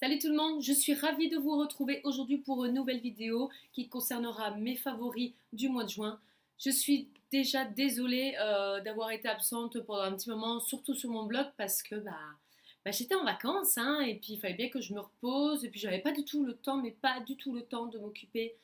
Salut tout le monde, je suis ravie de vous retrouver aujourd'hui pour une nouvelle vidéo qui concernera mes favoris du mois de juin. Je suis déjà désolée d'avoir été absente pendant un petit moment, surtout sur mon blog parce que j'étais en vacances hein, et puis il fallait bien que je me repose et puis j'avais pas du tout le temps, mais pas du tout le temps de m'occuper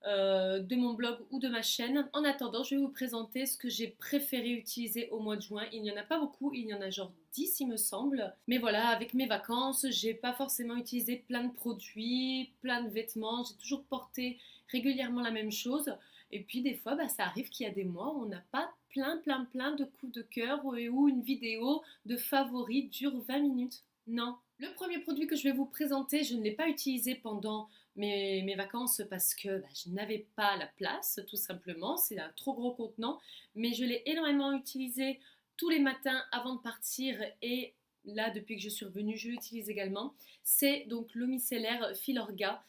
de mon blog ou de ma chaîne. En attendant, je vais vous présenter ce que j'ai préféré utiliser au mois de juin. Il n'y en a pas beaucoup, il y en a genre 10 il me semble. Mais voilà, avec mes vacances, j'ai pas forcément utilisé plein de produits, plein de vêtements. J'ai toujours porté régulièrement la même chose. Et puis des fois, ça arrive qu'il y a des mois où on n'a pas plein de coups de cœur où une vidéo de favoris dure 20 minutes. Non. Le premier produit que je vais vous présenter, je ne l'ai pas utilisé pendant mes vacances parce que je n'avais pas la place, tout simplement. C'est un trop gros contenant. Mais je l'ai énormément utilisé tous les matins avant de partir et là, depuis que je suis revenue, je l'utilise également. C'est donc le micellaire Filorga,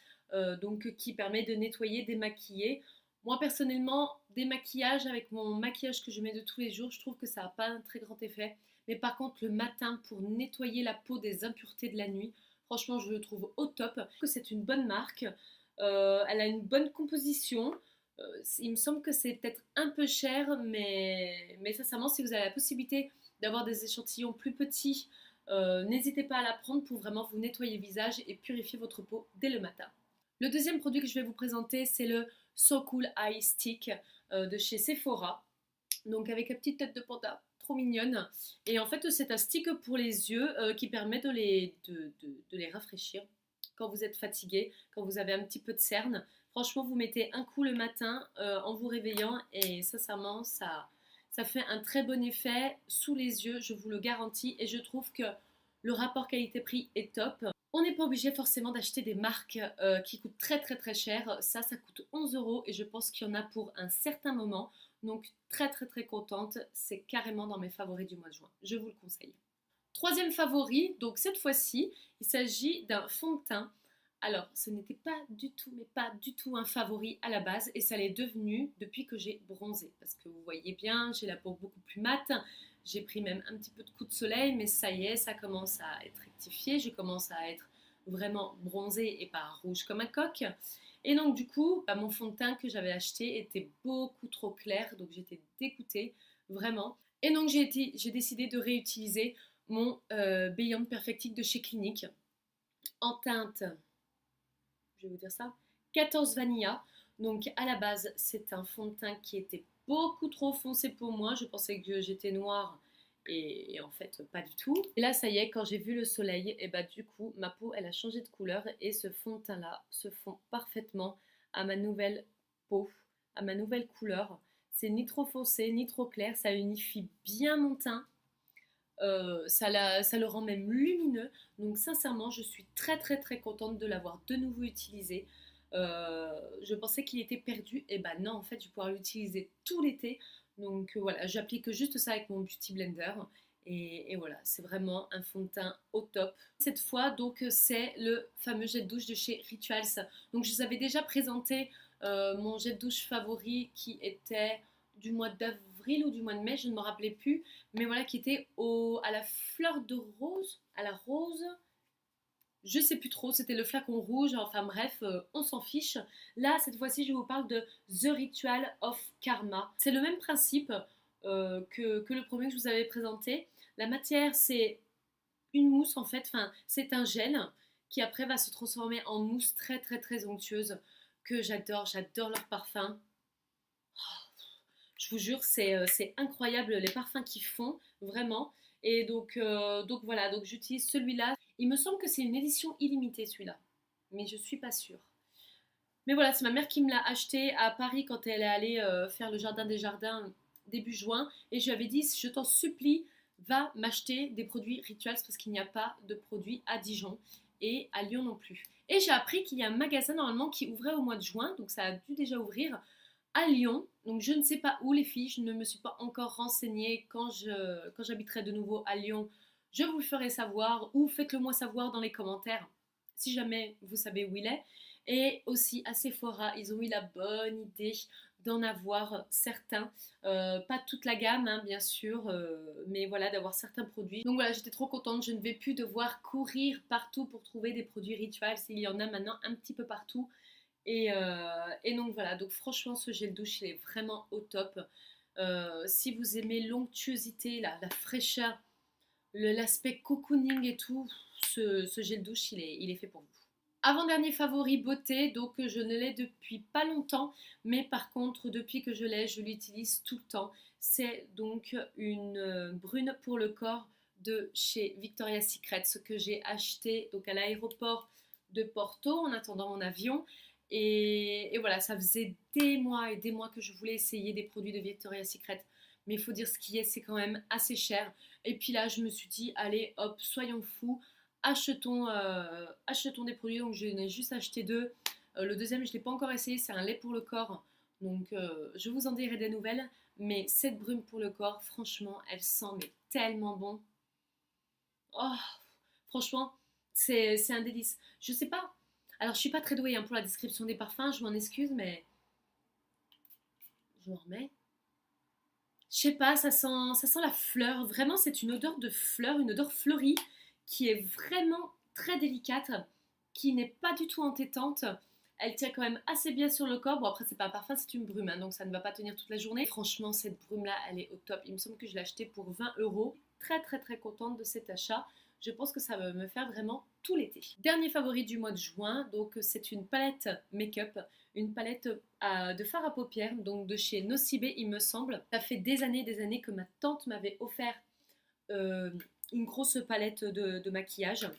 donc qui permet de nettoyer, démaquiller. Moi personnellement, démaquillage avec mon maquillage que je mets de tous les jours, je trouve que ça n'a pas un très grand effet. Mais par contre, le matin, pour nettoyer la peau des impuretés de la nuit, franchement, je le trouve au top. Que c'est une bonne marque. Elle a une bonne composition. Il me semble que c'est peut-être un peu cher, mais sincèrement, si vous avez la possibilité d'avoir des échantillons plus petits, n'hésitez pas à la prendre pour vraiment vous nettoyer le visage et purifier votre peau dès le matin. Le deuxième produit que je vais vous présenter, c'est le So Cool Eye Stick de chez Sephora. Donc avec la petite tête de panda, trop mignonne. Et en fait, c'est un stick pour les yeux qui permet de les rafraîchir quand vous êtes fatigué, quand vous avez un petit peu de cerne. Franchement, vous mettez un coup le matin en vous réveillant et sincèrement, ça fait un très bon effet sous les yeux, je vous le garantis. Et je trouve que le rapport qualité-prix est top. On n'est pas obligé forcément d'acheter des marques qui coûtent très cher. Ça coûte 11 euros et je pense qu'il y en a pour un certain moment. Donc très contente. C'est carrément dans mes favoris du mois de juin. Je vous le conseille. Troisième favori, donc cette fois-ci, il s'agit d'un fond de teint. Alors, ce n'était pas du tout, mais pas du tout un favori à la base et ça l'est devenu depuis que j'ai bronzé. Parce que vous voyez bien, j'ai la peau beaucoup plus mate. J'ai pris même un petit peu de coup de soleil, mais ça y est, ça commence à être rectifié. Je commence à être vraiment bronzée et pas rouge comme un coq. Et donc du coup, mon fond de teint que j'avais acheté était beaucoup trop clair, donc j'étais dégoûtée, vraiment. Et donc j'ai décidé de réutiliser mon Beyond Perfectic de chez Clinique en teinte, je vais vous dire ça, 14 Vanilla. Donc à la base, c'est un fond de teint qui était beaucoup trop foncé pour moi. Je pensais que j'étais noire et en fait pas du tout. Et là, ça y est, quand j'ai vu le soleil, et du coup, ma peau, elle a changé de couleur et ce fond de teint-là se fond parfaitement à ma nouvelle peau, à ma nouvelle couleur. C'est ni trop foncé, ni trop clair, ça unifie bien mon teint. Ça le rend même lumineux. Donc sincèrement, je suis très contente de l'avoir de nouveau utilisé. Je pensais qu'il était perdu, et non, en fait, je vais pouvoir l'utiliser tout l'été. Donc voilà, j'applique juste ça avec mon Beauty Blender. Et voilà, c'est vraiment un fond de teint au top. Cette fois, donc, c'est le fameux jet de douche de chez Rituals. Donc, je vous avais déjà présenté mon jet de douche favori qui était du mois d'avril ou du mois de mai, je ne me rappelais plus, mais voilà, qui était à la fleur de rose, à la rose, je sais plus trop, c'était le flacon rouge, enfin bref, on s'en fiche. Là, cette fois-ci, je vous parle de The Ritual of Karma. C'est le même principe que le premier que je vous avais présenté. La matière, c'est une mousse en fait, enfin, c'est un gel qui après va se transformer en mousse très onctueuse que j'adore leur parfum. Je vous jure, c'est incroyable les parfums qu'ils font, vraiment. Et donc voilà, donc j'utilise celui-là. Il me semble que c'est une édition illimitée celui-là, mais je suis pas sûre. Mais voilà, c'est ma mère qui me l'a acheté à Paris quand elle est allée faire le jardin des jardins début juin. Et je lui avais dit, je t'en supplie, va m'acheter des produits Rituals parce qu'il n'y a pas de produits à Dijon et à Lyon non plus. Et j'ai appris qu'il y a un magasin normalement qui ouvrait au mois de juin, donc ça a dû déjà ouvrir à Lyon. Donc je ne sais pas où les filles, je ne me suis pas encore renseignée quand j'habiterai de nouveau à Lyon. Je vous le ferai savoir ou faites-le moi savoir dans les commentaires si jamais vous savez où il est. Et aussi à Sephora, ils ont eu la bonne idée d'en avoir certains, pas toute la gamme hein, bien sûr, mais voilà d'avoir certains produits. Donc voilà, j'étais trop contente, je ne vais plus devoir courir partout pour trouver des produits Rituals, il y en a maintenant un petit peu partout. Et donc voilà, donc franchement ce gel douche il est vraiment au top. Si vous aimez l'onctuosité, la fraîcheur, l'aspect cocooning et tout, ce gel douche il est fait pour vous. Avant-dernier favori beauté, donc je ne l'ai depuis pas longtemps, mais par contre depuis que je l'ai, je l'utilise tout le temps. C'est donc une brune pour le corps de chez Victoria's Secret, ce que j'ai acheté donc à l'aéroport de Porto en attendant mon avion. Et voilà, ça faisait des mois et des mois que je voulais essayer des produits de Victoria's Secret. Mais il faut dire ce qui est, c'est quand même assez cher. Et puis là, je me suis dit, allez, hop, soyons fous, achetons des produits. Donc, je n'ai juste acheté deux. Le deuxième, je ne l'ai pas encore essayé, c'est un lait pour le corps. Donc, je vous en dirai des nouvelles. Mais cette brume pour le corps, franchement, elle sent mais tellement bon. Oh, franchement, c'est un délice. Je sais pas. Alors, je suis pas très douée hein, pour la description des parfums, je m'en excuse, mais je m'en remets. Je sais pas, ça sent la fleur. Vraiment, c'est une odeur de fleur, une odeur fleurie qui est vraiment très délicate, qui n'est pas du tout entêtante. Elle tient quand même assez bien sur le corps. Bon, après, c'est pas un parfum, c'est une brume, hein, donc ça ne va pas tenir toute la journée. Franchement, cette brume-là, elle est au top. Il me semble que je l'ai achetée pour 20 €. Très, très, très contente de cet achat. Je pense que ça va me faire vraiment tout l'été. Dernier favori du mois de juin, donc c'est une palette make-up, une palette de fard à paupières, donc de chez Nocibé, il me semble. Ça fait des années que ma tante m'avait offert euh, une grosse palette de maquillage.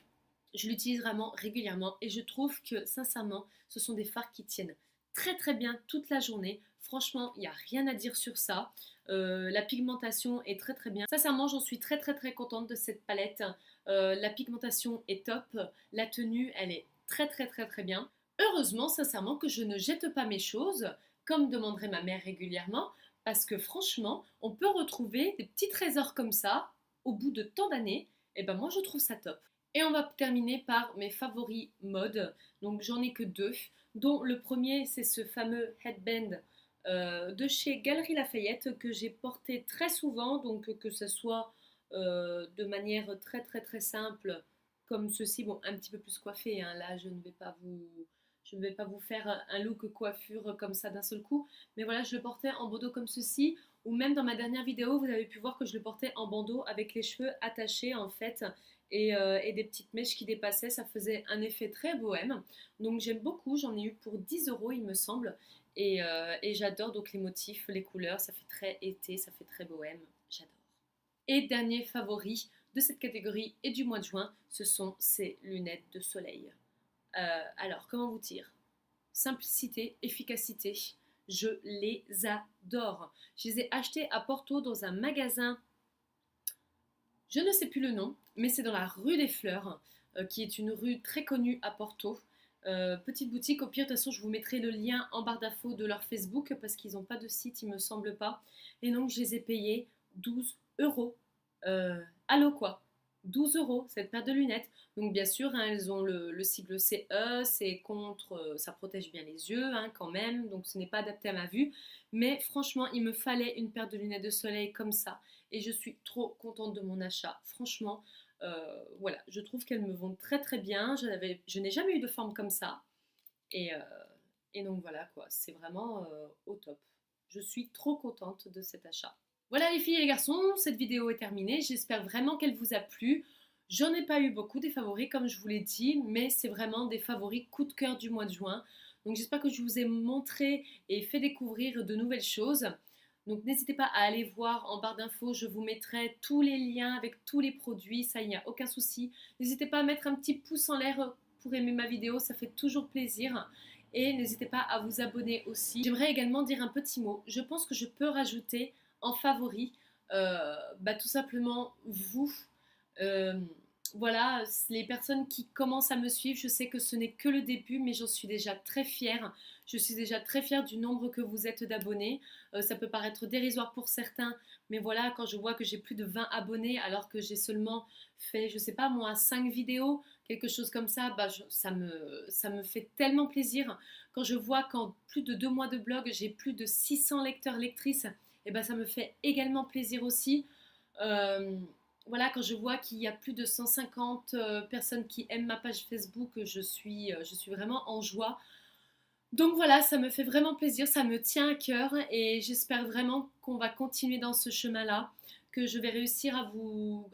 Je l'utilise vraiment régulièrement et je trouve que sincèrement, ce sont des fards qui tiennent très très bien toute la journée. Franchement, il n'y a rien à dire sur ça. La pigmentation est très très bien. Sincèrement, j'en suis très très très contente de cette palette. La pigmentation est top. La tenue, elle est très très très très bien. Heureusement, sincèrement, que je ne jette pas mes choses, comme demanderait ma mère régulièrement, parce que franchement, on peut retrouver des petits trésors comme ça au bout de tant d'années. Et ben moi, je trouve ça top. Et on va terminer par mes favoris mode. Donc j'en ai que deux, dont le premier c'est ce fameux headband de chez Galeries Lafayette que j'ai porté très souvent, donc que ce soit de manière très très très simple comme ceci, bon un petit peu plus coiffé, hein. Là je ne vais pas vous faire un look coiffure comme ça d'un seul coup, mais voilà je le portais en bandeau comme ceci, ou même dans ma dernière vidéo vous avez pu voir que je le portais en bandeau avec les cheveux attachés en fait et des petites mèches qui dépassaient, ça faisait un effet très bohème. Donc j'aime beaucoup, j'en ai eu pour 10 € il me semble. Et j'adore donc les motifs, les couleurs, ça fait très été, ça fait très bohème, j'adore. Et dernier favori de cette catégorie et du mois de juin, ce sont ces lunettes de soleil. Alors, comment vous dire? Simplicité, efficacité, je les adore. Je les ai achetées à Porto dans un magasin, je ne sais plus le nom, mais c'est dans la rue des Fleurs, qui est une rue très connue à Porto. Petite boutique, au pire, de toute façon, je vous mettrai le lien en barre d'infos de leur Facebook parce qu'ils n'ont pas de site, il me semble pas. Et donc, je les ai payés 12 €. Allô quoi, 12 € cette paire de lunettes. Donc, bien sûr, hein, elles ont le sigle CE, c'est contre, ça protège bien les yeux hein, quand même, donc ce n'est pas adapté à ma vue. Mais franchement, il me fallait une paire de lunettes de soleil comme ça. Et je suis trop contente de mon achat. Franchement, voilà, je trouve qu'elles me vont très très bien. Je n'ai jamais eu de forme comme ça. Et, euh, et donc voilà quoi, c'est vraiment au top. Je suis trop contente de cet achat. Voilà les filles et les garçons, cette vidéo est terminée. J'espère vraiment qu'elle vous a plu. J'en ai pas eu beaucoup des favoris comme je vous l'ai dit, mais c'est vraiment des favoris coup de cœur du mois de juin. Donc j'espère que je vous ai montré et fait découvrir de nouvelles choses. Donc n'hésitez pas à aller voir en barre d'infos, je vous mettrai tous les liens avec tous les produits, ça il n'y a aucun souci. N'hésitez pas à mettre un petit pouce en l'air pour aimer ma vidéo, ça fait toujours plaisir. Et n'hésitez pas à vous abonner aussi. J'aimerais également dire un petit mot, je pense que je peux rajouter en favori tout simplement vous. Euh, voilà, les personnes qui commencent à me suivre, je sais que ce n'est que le début, mais j'en suis déjà très fière. Je suis déjà très fière du nombre que vous êtes d'abonnés. Ça peut paraître dérisoire pour certains, mais voilà, quand je vois que j'ai plus de 20 abonnés alors que j'ai seulement fait, je sais pas moi, 5 vidéos, quelque chose comme ça, bah, ça me fait tellement plaisir. Quand je vois qu'en plus de 2 mois de blog, j'ai plus de 600 lecteurs, lectrices, et ben ça me fait également plaisir aussi. Euh, voilà, quand je vois qu'il y a plus de 150 personnes qui aiment ma page Facebook, je suis vraiment en joie. Donc voilà, ça me fait vraiment plaisir, ça me tient à cœur et j'espère vraiment qu'on va continuer dans ce chemin-là, que je vais réussir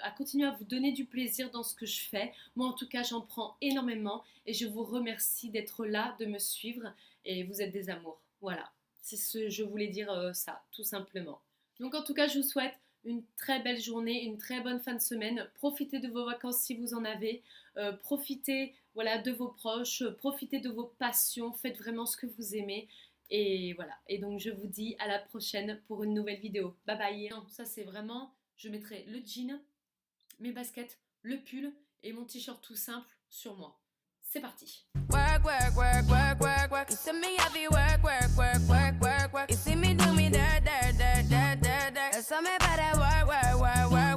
à continuer à vous donner du plaisir dans ce que je fais. Moi en tout cas, j'en prends énormément et je vous remercie d'être là, de me suivre et vous êtes des amours. Voilà, c'est ce je voulais dire ça, tout simplement. Donc en tout cas, je vous souhaite une très belle journée, une très bonne fin de semaine. Profitez de vos vacances si vous en avez. Profitez voilà, de vos proches, profitez de vos passions, faites vraiment ce que vous aimez. Et voilà. Et donc je vous dis à la prochaine pour une nouvelle vidéo. Bye bye. Non, ça c'est vraiment, je mettrai le jean, mes baskets, le pull et mon t-shirt tout simple sur moi. C'est parti. Work, work, work, work, work, work. You see me heavy work, work, work, work, work, work. You see me do me dirt, dirt, dirt, dirt, dirt, dirt. That's how me better work, work, work, work, work.